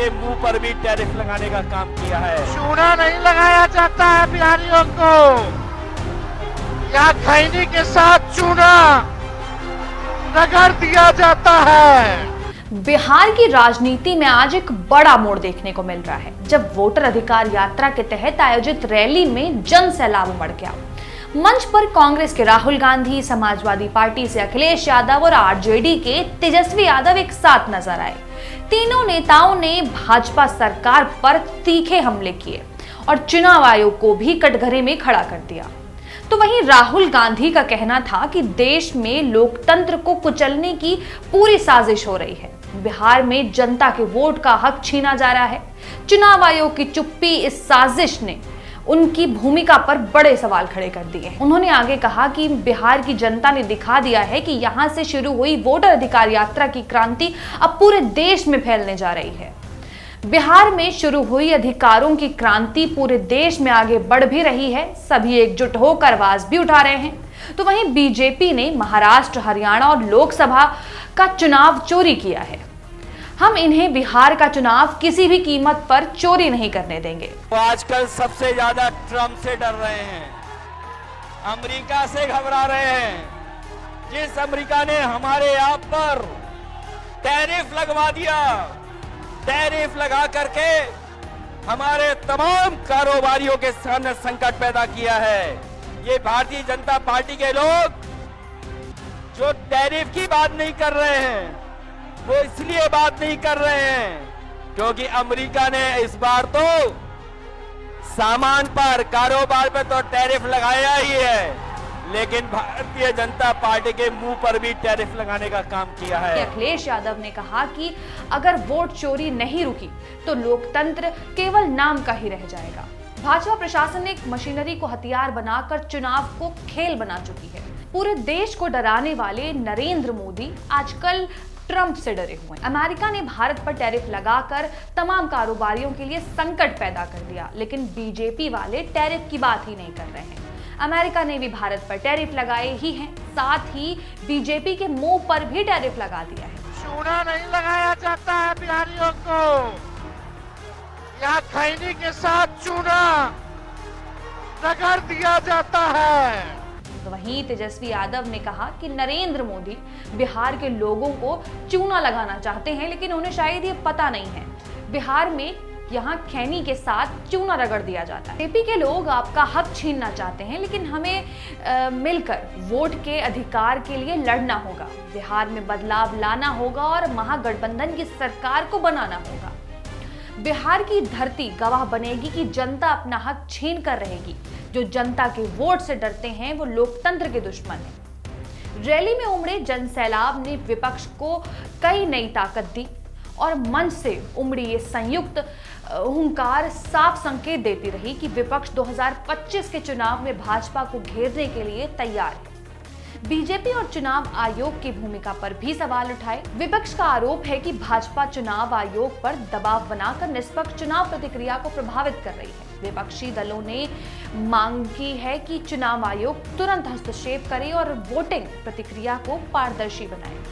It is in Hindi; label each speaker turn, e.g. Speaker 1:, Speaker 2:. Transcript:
Speaker 1: के मुंह पर भी टैरिफ लगाने का काम किया है।
Speaker 2: चूना नहीं लगाया जाता है बिहारियों को, या खैनी के साथ चूना रगड़ दिया जाता है।
Speaker 3: बिहार की राजनीति में आज एक बड़ा मोड़ देखने को मिल रहा है, जब वोटर अधिकार यात्रा के तहत आयोजित रैली में जन सैलाब उमड़ गया। मंच पर कांग्रेस के राहुल गांधी, समाजवादी पार्टी से अखिलेश यादव और आरजेडी के तेजस्वी यादव एक साथ नजर आए। तीनों नेताओं ने भाजपा सरकार पर तीखे हमले किए और चुनाव आयोग को भी कटघरे में खड़ा कर दिया। तो वहीं राहुल गांधी का कहना था कि देश में लोकतंत्र को कुचलने की पूरी साजिश हो रही है। बिहार में जनता के वोट का हक छीना जा रहा है। चुनाव आयोग की चुप्पी इस साजिश ने उनकी भूमिका पर बड़े सवाल खड़े कर दिए। उन्होंने आगे कहा कि बिहार की जनता ने दिखा दिया है कि यहां से शुरू हुई वोटर अधिकार यात्रा की क्रांति अब पूरे देश में फैलने जा रही है। बिहार में शुरू हुई अधिकारों की क्रांति पूरे देश में आगे बढ़ भी रही है। सभी एकजुट होकर आवाज भी उठा रहे हैं। तो वहीं बीजेपी ने महाराष्ट्र, हरियाणा और लोकसभा का चुनाव चोरी किया है। हम इन्हें बिहार का चुनाव किसी भी कीमत पर चोरी नहीं करने देंगे।
Speaker 1: वो आजकल सबसे ज्यादा ट्रंप से डर रहे हैं, अमेरिका से घबरा रहे हैं। जिस अमेरिका ने हमारे यहाँ पर टैरिफ लगवा दिया, टैरिफ लगा करके हमारे तमाम कारोबारियों के सामने संकट पैदा किया है। ये भारतीय जनता पार्टी के लोग जो टैरिफ की बात नहीं कर रहे हैं, वो इसलिए बात नहीं कर रहे हैं क्योंकि अमेरिका ने इस बार तो सामान पर, कारोबार पर तो टैरिफ लगाया ही है, लेकिन भारतीय जनता पार्टी के मुंह पर भी टैरिफ लगाने का काम किया है।
Speaker 3: अखिलेश यादव ने कहा कि अगर वोट चोरी नहीं रुकी तो लोकतंत्र केवल नाम का ही रह जाएगा। भाजपा प्रशासन एक मशीनरी को हथियार बनाकर चुनाव को खेल बना चुकी है। पूरे देश को डराने वाले नरेंद्र मोदी आजकल ट्रंप से डरे हुए हैं। अमेरिका ने भारत पर टैरिफ लगाकर तमाम कारोबारियों के लिए संकट पैदा कर दिया, लेकिन बीजेपी वाले टैरिफ की बात ही नहीं कर रहे हैं। अमेरिका ने भी भारत पर टैरिफ लगाए ही हैं, साथ ही बीजेपी के मुंह पर भी टैरिफ लगा दिया है।
Speaker 2: चूना नहीं लगाया जाता है बिहारियों को, या खैनी के साथ चूना रगड़ दिया जाता है।
Speaker 3: वहीं तेजस्वी यादव ने कहा कि नरेंद्र मोदी बिहार के लोगों को चूना लगाना चाहते हैं, लेकिन उन्हें शायद ये पता नहीं है बिहार में यहाँ खैनी के साथ चूना रगड़ दिया जाता है। एपी के लोग आपका हक छीनना चाहते हैं, लेकिन हमें मिलकर वोट के अधिकार के लिए लड़ना होगा। बिहार में बदलाव लाना होगा और महागठबंधन की सरकार को बनाना होगा। बिहार की धरती गवाह बनेगी कि जनता अपना हक छीन कर रहेगी। जो जनता के वोट से डरते हैं वो लोकतंत्र के दुश्मन हैं। रैली में उमड़े जन सैलाब ने विपक्ष को कई नई ताकत दी और मंच से उमड़ी ये संयुक्त हुंकार साफ संकेत देती रही कि विपक्ष 2025 के चुनाव में भाजपा को घेरने के लिए तैयार है। बीजेपी और चुनाव आयोग की भूमिका पर भी सवाल उठाए। विपक्ष का आरोप है कि भाजपा चुनाव आयोग पर दबाव बनाकर निष्पक्ष चुनाव प्रक्रिया को प्रभावित कर रही है। विपक्षी दलों ने मांग की है कि चुनाव आयोग तुरंत हस्तक्षेप करे और वोटिंग प्रक्रिया को पारदर्शी बनाए।